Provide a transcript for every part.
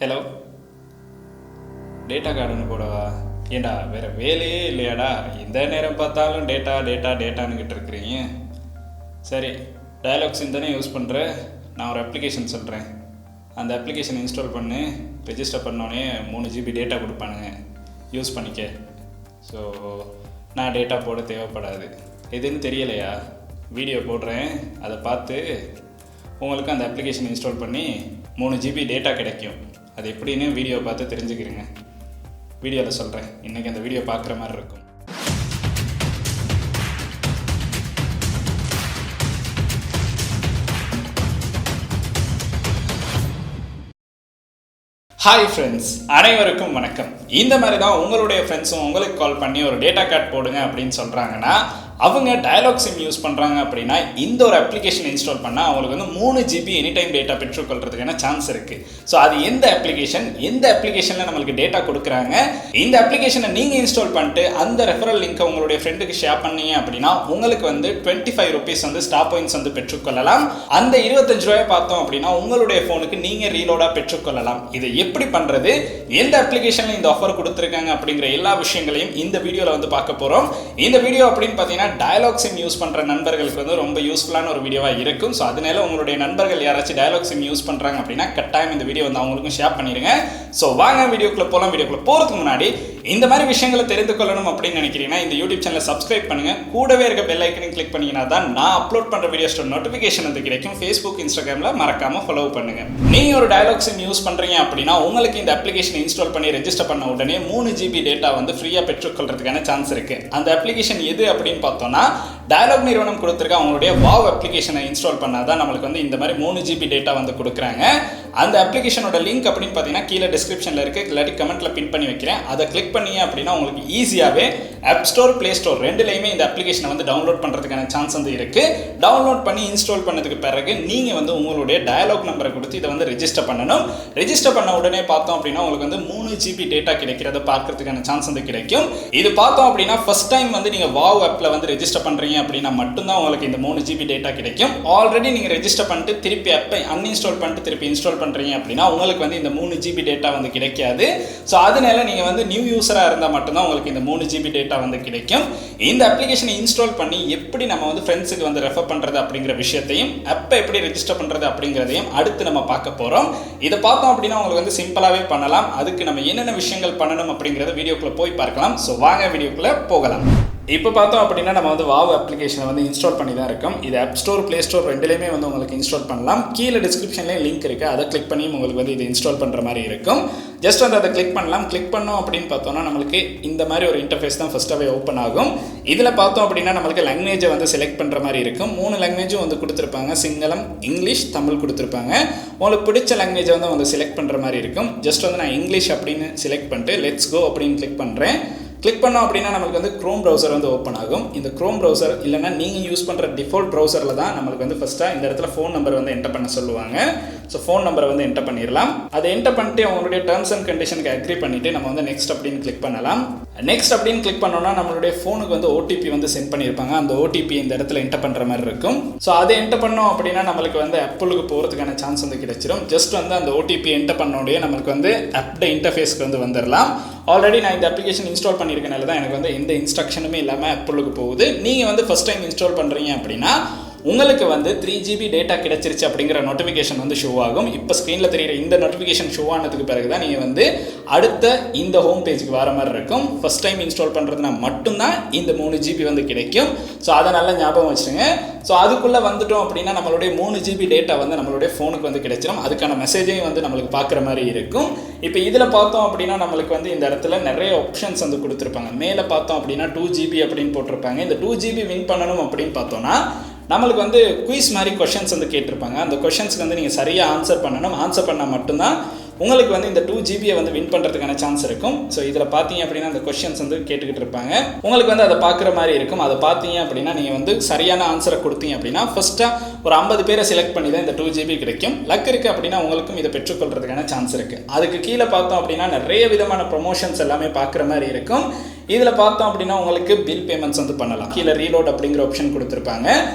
Hello, data card ஒன்று போடவா? ஏண்டா வேறு வேலையே இல்லையாடா? எந்த நேரம் பார்த்தாலும் டேட்டா டேட்டா டேட்டானுக்கிட்டு இருக்கிறீங்க. சரி, டயலாக் சிம் தானே யூஸ் பண்ணுற. நான் ஒரு அப்ளிகேஷன் சொல்கிறேன். அந்த அப்ளிகேஷன் இன்ஸ்டால் பண்ணி ரெஜிஸ்டர் பண்ணோடனே 3 GB டேட்டா கொடுப்பானுங்க, யூஸ் பண்ணிக்க. ஸோ நான் டேட்டா போட தேவைப்படாது. எதுன்னு தெரியலையா? வீடியோ போடுறேன், அதை பார்த்து உங்களுக்கு அந்த அப்ளிகேஷன் இன்ஸ்டால் பண்ணி 3 GB டேட்டா கிடைக்கும். அது எப்படின்னு வீடியோ பார்த்து தெரிஞ்சுக்கிறேங்க. வீடியோவில் சொல்கிறேன். இன்றைக்கி அந்த வீடியோ பார்க்குற மாதிரி இருக்கும். ஹாய் ஃப்ரெண்ட்ஸ், அனைவருக்கும் வணக்கம். இந்த மாதிரி தான் உங்களுடைய ஃப்ரெண்ட்ஸும் உங்களுக்கு கால் பண்ணி ஒரு டேட்டா கார்டு போடுங்க அப்படின்னு சொல்கிறாங்கன்னா, அவங்க டயலாக் சிம் யூஸ் பண்ணுறாங்க அப்படின்னா இந்த ஒரு அப்ளிகேஷன் இன்ஸ்டால் பண்ணால் அவங்களுக்கு வந்து 3 GB எனி டைம் டேட்டா பெற்றுக்கொள்றதுக்கான சான்ஸ் இருக்குது. ஸோ அது எந்த அப்ளிகேஷனில் நம்மளுக்கு டேட்டா கொடுக்குறாங்க, இந்த அப்ளிகேஷனை நீங்கள் இன்ஸ்டால் பண்ணிட்டு அந்த ரெஃபரல் லிங்க்கை உங்களுடைய ஃப்ரெண்டுக்கு ஷேர் பண்ணீங்க அப்படின்னா உங்களுக்கு வந்து 25 rupees வந்து ஸ்டார் பாயிண்ட்ஸ் வந்து பெற்றுக்கொள்ளலாம். அந்த 25 ரூபாய் பார்த்தோம் அப்படின்னா உங்களுடைய ஃபோனுக்கு நீங்கள் ரீலோடாக பெற்றுக்கொள்ளலாம். இதை எப்படி பண்ணுறது, எந்த அப்ளிகேஷனில் இந்த ஆஃபர் கொடுத்துருக்காங்க அப்படிங்கிற எல்லா விஷயங்களையும் இந்த வீடியோவில் வந்து பார்க்க போகிறோம். இந்த வீடியோ அப்படின்னு பார்த்தீங்கன்னா டயலாக் சிம் யூஸ் பண்ணுற நண்பர்களுக்கு வந்து ரொம்ப யூஸ்ஃபுல்லான ஒரு வீடியோவாக இருக்கும். ஸோ அதனால உங்களுடைய நண்பர்கள் யாராச்சும் டயலாக் சிம் யூஸ் பண்ணுறாங்க அப்படின்னா கட்டாயம் இந்த வீடியோ வந்து அவங்களுக்கும் ஷேர் பண்ணிடுங்க. ஸோ வாங்க வீடியோக்குள்ளே போகலாம். வீடியோக்குள்ளே போகிறதுக்கு முன்னாடி இந்த மாதிரி விஷயங்களை தெரிந்து கொள்ளணும் அப்படின்னு நினைக்கிறீங்கன்னா இந்த யூடியூப் சேனலை சப்ஸ்கிரைப் பண்ணுங்கள். கூடவே இருக்க பெல் ஐக்கனையும் கிளிக் பண்ணிங்கன்னா தான் நான் அப்லோட் பண்ணுற வீடியோஸோட நோட்டிஃபிகேஷன் வந்து கிடைக்கும். ஃபேஸ்புக், இன்ஸ்டாகிராமில் மறக்காமல் ஃபாலோ பண்ணுங்கள். நீங்கள் ஒரு டயலாக் சிம் யூஸ் பண்ணுறீங்க அப்படின்னா உங்களுக்கு இந்த அப்ளிகேஷன் இன்ஸ்டால் பண்ணி ரெஜிஸ்டர் பண்ண உடனே 3 GB டேட்டா வந்து ஃப்ரீயாக பெற்றுக்கொள்றதுக்கான சான்ஸ் இருக்குது. அந்த அப்ளிகேஷன் எது அப்படின்னு பார்த்தோம்னா, டயலாக் நிறுவனம் கொடுத்துருக்க அவங்களுடைய வாவ் அப்ளிகேஷனை இன்ஸ்டால் பண்ணாதான் நம்மளுக்கு வந்து இந்த மாதிரி 3 GB டேட்டா வந்து கொடுக்குறாங்க. அந்த அப்ளிகேஷனோட லிங்க் அப்படின்னு பார்த்தீங்கன்னா கீழே டிஸ்கிரிப்ஷனில் இருக்குது, இல்லாட்டி கமெண்ட்டில் பின் பண்ணி வைக்கிறேன். அதை கிளிக் பண்ணீங்க அப்படின்னா உங்களுக்கு ஈஸியாகவே ஆப் ஸ்டோர், ப்ளே ஸ்டோர் ரெண்டுலையுமே இந்த அப்ளிகேஷனை வந்து டவுன்லோட் பண்ணுறதுக்கான சான்ஸ் வந்து இருக்குது. டவுன்லோட் பண்ணி இன்ஸ்டால் பண்ணதுக்கு பிறகு நீங்கள் வந்து உங்களுடைய டயலாக் நம்பரை கொடுத்து இதை வந்து ரெஜிஸ்டர் பண்ணணும். ரெஜிஸ்டர் பண்ண உடனே பார்த்தோம் அப்படின்னா உங்களுக்கு வந்து 3 GB டேட்டா கிடைக்கிறத பார்க்கறதுக்கான சான்ஸ் வந்து கிடைக்கும். இது பார்த்தோம் அப்படின்னா ஃபர்ஸ்ட் டைம் வந்து நீங்கள் வாவ் ஆப்பில் வந்து ரெஜிஸ்டர் பண்ணுறீங்க அப்படின்னா மட்டும்தான் உங்களுக்கு இந்த 3 GB டேட்டா கிடைக்கும். ஆல்ரெடி நீங்கள் ரெஜிஸ்டர் பண்ணிட்டு திருப்பி ஆப்பை அன்இன்ஸ்டால் பண்ணிட்டு திருப்பி இன்ஸ்டால் பண்ணுறீங்க அப்படின்னா உங்களுக்கு வந்து இந்த 3 GB டேட்டா வந்து கிடைக்காது. ஸோ அதனால நீங்கள் வந்து நியூ யூஸராக இருந்தால் மட்டும்தான் உங்களுக்கு இந்த 3 GB டேட்டா வந்து கிடைக்கும். இந்த அப்ளிகேஷனை இன்ஸ்டால் பண்ணி எப்படி நம்ம வந்து ஃப்ரெண்ட்ஸுக்கு வந்து ரெஃபர் பண்ணுறது அப்படிங்கிற விஷயத்தையும், ஆப்பை எப்படி ரெஜிஸ்டர் பண்ணுறது அப்படிங்கிறதையும் அடுத்து நம்ம பார்க்க போகிறோம். இதை பார்த்தோம் அப்படின்னா உங்களுக்கு வந்து சிம்பிளாகவே பண்ணலாம். அதுக்கு நம்ம என்னென்ன விஷயங்கள் பண்ணணும் அப்படிங்கிறத வீடியோக்குள்ளே போய் பார்க்கலாம். ஸோ வாங்க வீடியோக்குள்ளே போகலாம். இப்போ பார்த்தோம் அப்படின்னா நம்ம வந்து வாவ் அப்ளிகேஷனை வந்து இன்ஸ்டால் பண்ணி தான் இருக்கோம். இது ஆப் ஸ்டோர், ப்ளே ஸ்டோர் ரெண்டுலேயுமே வந்து உங்களுக்கு இன்ஸ்டால் பண்ணலாம். கீழே டிஸ்கிரிப்ஷன்லேயும் லிங்க் இருக்குது, அதை கிளிக் பண்ணி உங்களுக்கு வந்து இது இன்ஸ்டால் பண்ணுற மாதிரி இருக்கும். ஜஸ்ட் வந்து அதை கிளிக் பண்ணலாம். கிளிக் பண்ணோம் அப்படின்னு பார்த்தோம்னா நம்மளுக்கு இந்த மாதிரி ஒரு இன்டர்ஃபேஸ் தான் ஃபஸ்ட்டாகவே ஓப்பன் ஆகும். இதில் பார்த்தோம் அப்படின்னா நம்மளுக்கு லாங்குவேஜை வந்து செலக்ட் பண்ணுற மாதிரி இருக்கும். 3 லாங்குவேஜும் வந்து கொடுத்துருப்பாங்க. சிங்களம், இங்கிலீஷ், தமிழ் கொடுத்துருப்பாங்க. உங்களுக்கு பிடிச்ச லாங்குவேஜை வந்து அவங்க செலக்ட் பண்ணுற மாதிரி இருக்கும். ஜஸ்ட் வந்து நான் இங்கிலீஷ் அப்படின்னு செலக்ட் பண்ணிட்டு லெட்ஸ் கோ அப்படின்னு கிளிக் பண்ணுறேன். கிளிக் பண்ணோம் அப்படின்னா நம்மளுக்கு வந்து க்ரோம் ப்ரௌசர் வந்து ஓப்பன் ஆகும். இந்த க்ரோம் ப்ரௌசர் இல்லைனா நீங்கள் யூஸ் பண்ணுற டிஃபால்ட் ப்ரௌசரில் தான் நம்மளுக்கு வந்து ஃபஸ்ட்டாக இந்த இடத்துல ஃபோன் நம்பர் வந்து என்டர் பண்ண சொல்லுவாங்க. ஸோ ஃபோன் நம்பரை வந்து என்டர் பண்ணிடலாம். அதை என்டர் பண்ணிட்டு அவங்களுடைய டேர்ம்ஸ் அண்ட் கண்டிஷனுக்கு அக்ரி பண்ணிவிட்டு நம்ம வந்து நெக்ஸ்ட் அப்படின்னு கிளிக் பண்ணலாம். நெக்ஸ்ட் அப்படின்னு கிளிக் பண்ணோன்னா நம்மளுடைய ஃபோனுக்கு வந்து OTP வந்து சென்ட் பண்ணியிருப்பாங்க. அந்த OTP இந்த இடத்துல என்டர் பண்ணுற மாதிரி இருக்கும். ஸோ அதை என்டர் பண்ணோம் அப்படின்னா நம்மளுக்கு வந்து ஆப்பிளுக்கு போகிறதுக்கான சான்ஸ் வந்து கிடைச்சிடும். ஜஸ்ட் வந்து அந்த OTP என்டர் பண்ணோடைய நம்மளுக்கு வந்து ஆப் இன்டர்ஃபேஸ்க்கு வந்து வந்துடலாம். ஆல்ரெடி நான் இந்த அப்ளிகேஷன் இன்ஸ்டால் பண்ணியிருக்கனால தான் எனக்கு வந்து எந்த இன்ஸ்ட்ரக்ஷனுமே இல்லாமல் ஆப்பிளுக்கு போகுது. நீங்கள் வந்து ஃபஸ்ட் டைம் இன்ஸ்டால் பண்ணுறீங்க அப்படின்னா உங்களுக்கு வந்து 3 GB டேட்டா கிடைச்சிருச்சு அப்படிங்கிற நோட்டிஃபிகேஷன் வந்து ஷோ ஆகும். இப்போ ஸ்க்ரீனில் தெரியுற இந்த நோட்டிஃபிகேஷன் ஷோ ஆனதுக்கு பிறகு தான் நீங்கள் வந்து அடுத்த இந்த ஹோம் பேஜுக்கு வர மாதிரி இருக்கும். ஃபஸ்ட் டைம் இன்ஸ்டால் பண்ணுறதுனா மட்டும்தான் இந்த 3 GB வந்து கிடைக்கும். ஸோ அதை நல்லா ஞாபகம் வச்சுருங்க. ஸோ அதுக்குள்ளே வந்துட்டோம் அப்படின்னா நம்மளுடைய 3 GB டேட்டா வந்து நம்மளுடைய ஃபோனுக்கு வந்து கிடைச்சிடும். அதுக்கான மெசேஜையும் வந்து நம்மளுக்கு பார்க்குற மாதிரி இருக்கும். இப்போ இதில் பார்த்தோம் அப்படின்னா நம்மளுக்கு வந்து இந்த இடத்துல நிறைய ஆப்ஷன்ஸ் வந்து கொடுத்துருப்பாங்க. மேலே பார்த்தோம் அப்படின்னா 2 GB அப்படின்னு போட்டிருப்பாங்க. இந்த 2 GB வின் பண்ணணும் அப்படின்னு பார்த்தோன்னா நம்மளுக்கு வந்து குயிஸ் மாதிரி கொஷின்ஸ் வந்து கேட்டிருப்பாங்க. அந்த கொஷின்ஸ்க்கு வந்து நீங்கள் சரியாக ஆன்சர் பண்ணணும். ஆன்சர் பண்ணால் மட்டும்தான் உங்களுக்கு வந்து இந்த 2 GB வந்து வின் பண்ணுறதுக்கான சான்ஸ் இருக்கும். ஸோ இதில் பார்த்தீங்க அப்படின்னா அந்த கொஷின்ஸ் வந்து கேட்டுக்கிட்டு இருப்பாங்க. உங்களுக்கு வந்து அதை பார்க்குற மாதிரி இருக்கும். அதை பார்த்தீங்க அப்படின்னா நீங்கள் வந்து சரியான ஆன்சரை கொடுத்தீங்க அப்படின்னா ஃபஸ்ட்டாக ஒரு 50 பேரை செலக்ட் பண்ணி தான் இந்த 2 GB கிடைக்கும். லக் இருக்குது அப்படின்னா உங்களுக்கும் இதை பெற்றுக்கொள்றதுக்கான சான்ஸ் இருக்குது. அதுக்கு கீழே பார்த்தோம் அப்படின்னா நிறைய விதமான ப்ரொமோஷன்ஸ் எல்லாமே பார்க்குற மாதிரி இருக்கும். இதில் பார்த்தோம் அப்படின்னா உங்களுக்கு பில் பேமெண்ட்ஸ் வந்து பண்ணலாம். கீழே ரீலோட் அப்படிங்கிற ஆப்ஷன் கொடுத்துருப்பாங்க.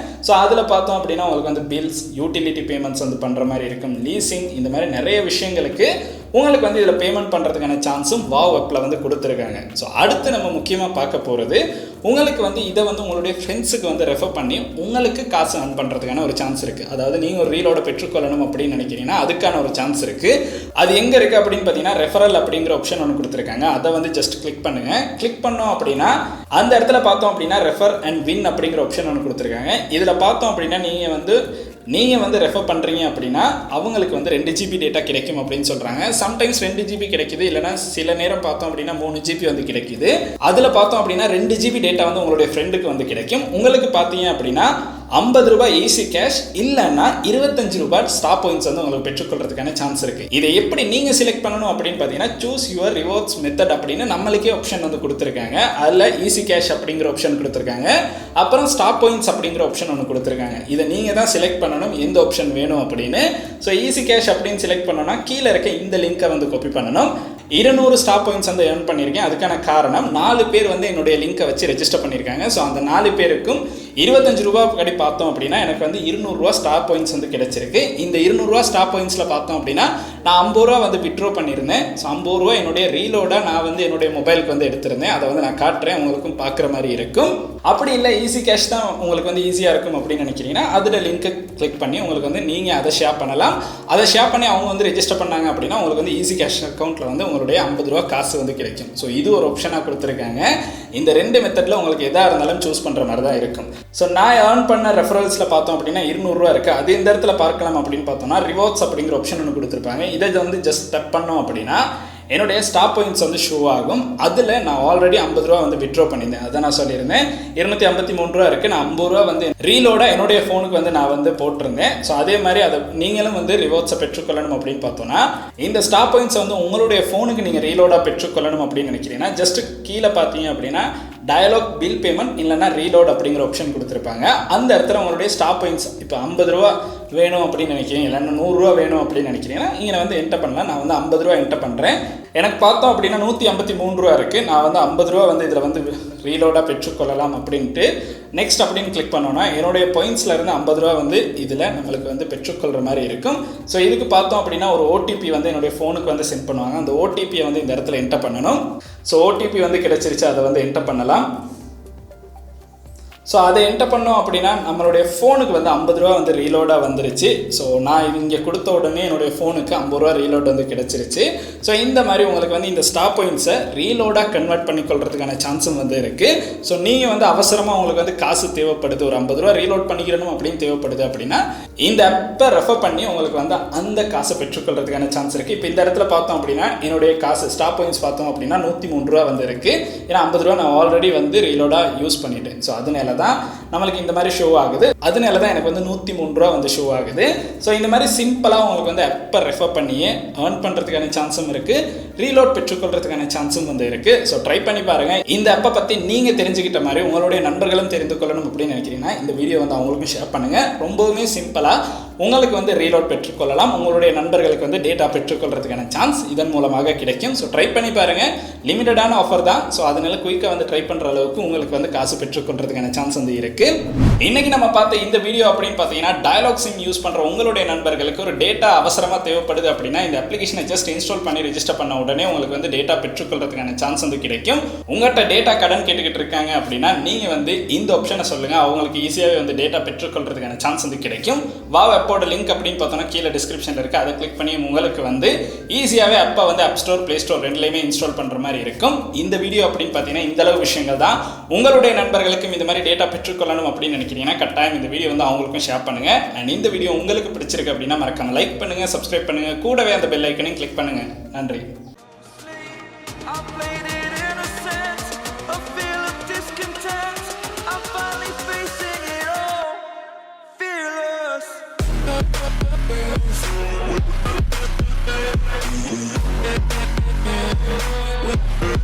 ஸோ அதில் பார்த்தோம் அப்படின்னா உங்களுக்கு வந்து பில்ஸ், யூட்டிலிட்டி பேமெண்ட்ஸ் வந்து பண்ணுற மாதிரி இருக்கும். லீசிங், இந்த மாதிரி நிறைய விஷயங்களுக்கு உங்களுக்கு வந்து இதில் பேமெண்ட் பண்ணுறதுக்கான சான்ஸும் வாவ் ஆப்பில் வந்து கொடுத்துருக்காங்க. ஸோ அடுத்து நம்ம முக்கியமாக பார்க்க போகிறது, உங்களுக்கு வந்து இதை வந்து உங்களுடைய ஃப்ரெண்ட்ஸுக்கு வந்து ரெஃபர் பண்ணி உங்களுக்கு காசு earn பண்ணுறதுக்கான ஒரு சான்ஸ் இருக்குது. அதாவது நீங்கள் ஒரு ரீலோட பெற்றுக்கொள்ளணும் அப்படின்னு நினைக்கிறீங்கன்னா அதுக்கான ஒரு சான்ஸ் இருக்குது. அது எங்கே இருக்குது அப்படின்னு பார்த்தீங்கன்னா ரெஃபரல் அப்படிங்கிற ஆப்ஷன் ஒன்று கொடுத்துருக்காங்க. அதை வந்து ஜஸ்ட் கிளிக் பண்ணுங்கள். கிளிக் பண்ணோம் அப்படின்னா அந்த இடத்துல பார்த்தோம் அப்படின்னா ரெஃபர் அண்ட் வின் அப்படிங்கிற ஆப்ஷன் ஒன்று கொடுத்துருக்காங்க. இதில் பார்த்தோம் அப்படின்னா நீங்கள் வந்து ரெஃபர் பண்ணுறீங்க அப்படின்னா அவங்களுக்கு வந்து 2 GB டேட்டா கிடைக்கும் அப்படின்னு சொல்கிறாங்க. சம்டைம்ஸ் 2 GB கிடைக்குது, இல்லைனா சில நேரம் பார்த்தோம் அப்படின்னா 3 GB வந்து கிடைக்குது. அதில் பார்த்தோம் அப்படின்னா 2 GB டேட்டா வந்து உங்களுடைய ஃப்ரெண்டுக்கு வந்து கிடைக்கும். உங்களுக்கு பார்த்தீங்க அப்படின்னா 50 ரூபாய் ஈஸி கேஷ் இல்லைன்னா 25 ரூபாய் ஸ்டார் பாயிண்ட்ஸ் வந்து உங்களுக்கு பெற்றுக்கொள்றதுக்கான சான்ஸ் இருக்குது. இதை எப்படி நீங்கள் செலக்ட் பண்ணணும் அப்படின்னு பார்த்தீங்கன்னா சூஸ் யுவர் ரிவார்ட்ஸ் மெத்தட் அப்படின்னு நம்மளுக்கே ஆப்ஷன் வந்து கொடுத்துருக்காங்க. அதில் ஈஸி கேஷ் அப்படிங்கிற ஆப்ஷன் கொடுத்துருக்காங்க, அப்புறம் ஸ்டார் பாயிண்ட்ஸ் அப்படிங்கிற ஆப்ஷன் ஒன்று கொடுத்துருக்காங்க. இதை நீங்கள் தான் செலக்ட் பண்ணணும் எந்த ஆப்ஷன் வேணும் அப்படின்னு. ஸோ ஈஸி கேஷ் அப்படின்னு செலக்ட் பண்ணோன்னா கீழே இருக்க இந்த லிங்கை வந்து காப்பி பண்ணணும். 200 ஸ்டார் பாயிண்ட்ஸ் வந்து ஏர்ன் பண்ணியிருக்கேன். அதுக்கான காரணம் 4 பேர் வந்து என்னுடைய லிங்கை வச்சு ரெஜிஸ்டர் பண்ணியிருக்காங்க. ஸோ அந்த 4 பேருக்கும் 25 ரூபா படி பார்த்தோம் அப்படின்னா எனக்கு வந்து 200 ரூபா ஸ்டார் பாயிண்ட்ஸ் வந்து கிடைச்சிருக்கு. இந்த 200 ரூபா ஸ்டார் பாயிண்ட்ஸில் பார்த்தோம் அப்படின்னா நான் 50 ரூபா வந்து விட்ரோ பண்ணியிருந்தேன். ஸோ 50 ரூபா என்னுடைய ரீலோட நான் வந்து என்னுடைய மொபைலுக்கு வந்து எடுத்திருந்தேன். அதை வந்து நான் காட்டுறேன், உங்களுக்கும் பார்க்குற மாதிரி இருக்கும். அப்படி இல்லை ஈஸி கேஷ் தான் உங்களுக்கு வந்து ஈஸியாக இருக்கும் அப்படின்னு நினைக்கிறீங்கன்னா அதில் லிங்க்கை கிளிக் பண்ணி உங்களுக்கு வந்து நீங்கள் அதை ஷேர் பண்ணலாம். அதை ஷேர் பண்ணி அவங்க வந்து ரெஜிஸ்டர் பண்ணாங்க அப்படின்னா உங்களுக்கு வந்து ஈஸி கேஷ் அக்கௌண்ட்டில் வந்து உங்களுடைய 50 ரூபா காசு வந்து கிடைக்கும். ஸோ இது ஒரு ஆப்ஷனாக கொடுத்துருக்காங்க. இந்த 2 மெத்தடில் உங்களுக்கு எதாக இருந்தாலும் சூஸ் பண்ணுற மாதிரி தான் இருக்கும். ஸோ நான் ஏர்ன் பண்ண ரெஃபரல்ஸில் பார்த்தோம் அப்படின்னா 200 ரூபா இருக்குது. அது இந்த இடத்துல பார்க்கலாம் அப்படின்னு பார்த்தோம்னா ரிவார்ட்ஸ் அப்படிங்கிற ஆப்ஷன் ஒன்று கொடுத்துருப்பாங்க. இதை வந்து ஜஸ்ட் டப் பண்ணோம் அப்படின்னா என்னுடைய ஸ்டார் பாயிண்ட்ஸ் வந்து ஷோ ஆகும். அதில் நான் ஆல்ரெடி 50 ரூபா வந்து விட்ரோ பண்ணியிருந்தேன். அதை நான் சொல்லியிருந்தேன் 253 ரூபா இருக்குது. நான் 50 ரூபா வந்து ரீலோட என்னுடைய ஃபோனுக்கு வந்து நான் வந்து போட்டிருந்தேன். ஸோ அதே மாதிரி அதை நீங்களும் வந்து ரிவார்ட்ஸை பெற்றுக்கொள்ளணும் அப்படின்னு பார்த்தோன்னா இந்த ஸ்டார் பாயிண்ட்ஸ் வந்து உங்களுடைய ஃபோனுக்கு நீங்கள் ரீலோடாக பெற்றுக்கொள்ளணும் அப்படின்னு நினைக்கிறீங்கன்னா ஜஸ்ட் கீழே பார்த்தீங்க அப்படின்னா டயலாக் பில் பேமெண்ட் இல்லைனா ரீலோட் அப்படிங்கிற ஆப்ஷன் கொடுத்துருப்பாங்க. அந்த இடத்துல உங்களுடைய ஸ்டார் பாயிண்ட்ஸ் இப்போ 50 ரூபா வேணும் அப்படின்னு நினைக்கிறீங்க, இல்லைன்னா 100 ரூபா வேணும் அப்படின்னு நினைக்கிறீங்கன்னா இங்கே வந்து என்டர் பண்ணலாம். நான் வந்து 50 ரூபா என்டர் பண்ணுறேன். எனக்கு பார்த்தோம் அப்படின்னா 153 ரூபா இருக்குது. நான் வந்து 50 ரூபா வந்து இதில் வந்து ரீலோடாக பெற்றுக்கொள்ளலாம் அப்படின்ட்டு நெக்ஸ்ட் அப்படின்னு கிளிக் பண்ணோன்னா என்னுடைய பாயிண்ட்ஸில் இருந்து 50 ரூபா வந்து இதில் நம்மளுக்கு வந்து பெற்றுக்கொள்கிற மாதிரி இருக்கும். ஸோ இதுக்கு பார்த்தோம் அப்படின்னா ஒரு ஓடிபி வந்து என்னுடைய ஃபோனுக்கு வந்து சென்ட் பண்ணுவாங்க. அந்த ஓடிபியை வந்து இந்த இடத்துல என்டர் பண்ணணும். ஸோ ஓடிபி வந்து கிடைச்சிருச்சு, அதை வந்து என்டர் பண்ணலாம். ஸோ அதை என்டர் பண்ணோம் அப்படின்னா நம்மளுடைய ஃபோனுக்கு வந்து 50 ரூபா வந்து ரீலோடாக வந்துருச்சு. ஸோ நான் இங்கே கொடுத்த உடனே என்னுடைய ஃபோனுக்கு 50 ரூபா ரீலோட் வந்து கிடச்சிருச்சு. ஸோ இந்த மாதிரி உங்களுக்கு வந்து இந்த ஸ்டார் பாயிண்ட்ஸை ரீலோடாக கன்வெர்ட் பண்ணிக்கொள்றதுக்கான சான்ஸும் வந்து இருக்குது. ஸோ நீங்கள் வந்து அவசரமாக உங்களுக்கு வந்து காசு தேவைப்படுது, ஒரு 50 ரூபா ரீலோட் பண்ணிக்கிறணும் அப்படின்னு தேவைப்படுது அப்படின்னா இந்த ஆப்பை ரெஃபர் பண்ணி உங்களுக்கு வந்து அந்த காசை பெற்றுக்கொள்றதுக்கான சான்ஸ் இருக்குது. இப்போ இந்த இடத்துல பார்த்தோம் அப்படின்னா என்னுடைய காசு ஸ்டார் பாயிண்ட்ஸ் பார்த்தோம் அப்படின்னா 103 ரூபா வந்து இருக்குது. ஏன்னா 50 ரூபா நான் ஆல்ரெடி வந்து ரீலோடாக யூஸ் பண்ணிட்டேன். ஸோ அதனால தான் நம்மளுக்கு இந்த மாதிரி ஷோ ஆகுது. அதனால தான் எனக்கு வந்து 103 ரூபா வந்து ஷோ ஆகுது. ஸோ இந்த மாதிரி சிம்பிளாக உங்களுக்கு வந்து ஆப்பை ரெஃபர் பண்ணியே ஏர்ன் பண்ணுறதுக்கான சான்ஸும் இருக்குது, ரீலோட் பெற்றுக்கொள்றதுக்கான சான்ஸும் வந்து இருக்குது. ஸோ ட்ரை பண்ணி பாருங்கள். இந்த ஆப்பை பற்றி நீங்கள் தெரிஞ்சுக்கிட்ட மாதிரி உங்களுடைய நண்பர்களும் தெரிந்து கொள்ளணும் அப்படின்னு நினைக்கிறீங்கன்னா இந்த வீடியோ வந்து அவங்களுக்கும் ஷேர் பண்ணுங்கள். ரொம்பவுமே சிம்பிளாக உங்களுக்கு வந்து ரீலோட் பெற்றுக்கொள்ளலாம், உங்களுடைய நண்பர்களுக்கு வந்து டேட்டா பெற்றுக்கொள்றதுக்கான சான்ஸ் இதன் மூலமாக கிடைக்கும். ஸோ ட்ரை பண்ணி பாருங்கள். லிமிட்டடான ஆஃபர் தான். ஸோ அதனால குயிக்காக வந்து ட்ரை பண்ணுற அளவுக்கு உங்களுக்கு வந்து காசு பெற்றுக்கொள்றதுக்கான சான்ஸ் வந்து இருக்குது. இன்னைக்கு நம்ம பார்த்த இந்த வீடியோ அப்படின்னு பார்த்தீங்கன்னா டயலாக் சிம் யூஸ் பண்ணுற உங்களுடைய நண்பர்களுக்கு ஒரு டேட்டா அவசரமாக தேவைப்படுது அப்படின்னா இந்த அப்ளிகேஷனை ஜஸ்ட் இன்ஸ்டால் பண்ணி ரெஜிஸ்டர் பண்ண உடனே உங்களுக்கு வந்து டேட்டா பெற்றுக்கொள்றதுக்கான சான்ஸ் வந்து கிடைக்கும். உங்கள்கிட்ட டேட்டா கடன் கேட்டுக்கிட்டு இருக்காங்க அப்படின்னா நீங்கள் வந்து இந்த ஆப்ஷனை சொல்லுங்கள், அவங்களுக்கு ஈஸியாகவே வந்து டேட்டா பெற்றுக்கொள்றதுக்கான சான்ஸ் வந்து கிடைக்கும். வாவ் ஆப்போட லிங்க் அப்படின்னு பார்த்தோன்னா கீழே டிஸ்கிரிப்ஷனில் இருக்குது. அதை கிளிக் பண்ணி உங்களுக்கு வந்து ஈஸியாகவே அப்போ வந்து ஆப் ஸ்டோர் ப்ளே ஸ்டோர் ரெண்டுலேயுமே இன்ஸ்டால் பண்ணுற மாதிரி இருக்கும். இந்த வீடியோ அப்படின்னு பார்த்தீங்கன்னா இந்த அளவு விஷயங்கள் தான். உங்களுடைய நண்பர்களுக்கும் இந்த மாதிரி டேட்டா பெற்றுக்கொள்ளணும் அப்படின்னு நினைக்கிறீங்கன்னா கட்டாயம் இந்த வீடியோ வந்து அவங்களுக்கும் ஷேர் பண்ணுங்கள். அண்ட் இந்த வீடியோ உங்களுக்கு பிடிச்சிருக்கு அப்படின்னா மறக்காம லைக் பண்ணுங்கள், சப்ஸ்கிரைப் பண்ணுங்கள், கூடவே அந்த பெல் ஐக்கனையும் கிளிக் பண்ணுங்கள். நன்றி. We'll be right back.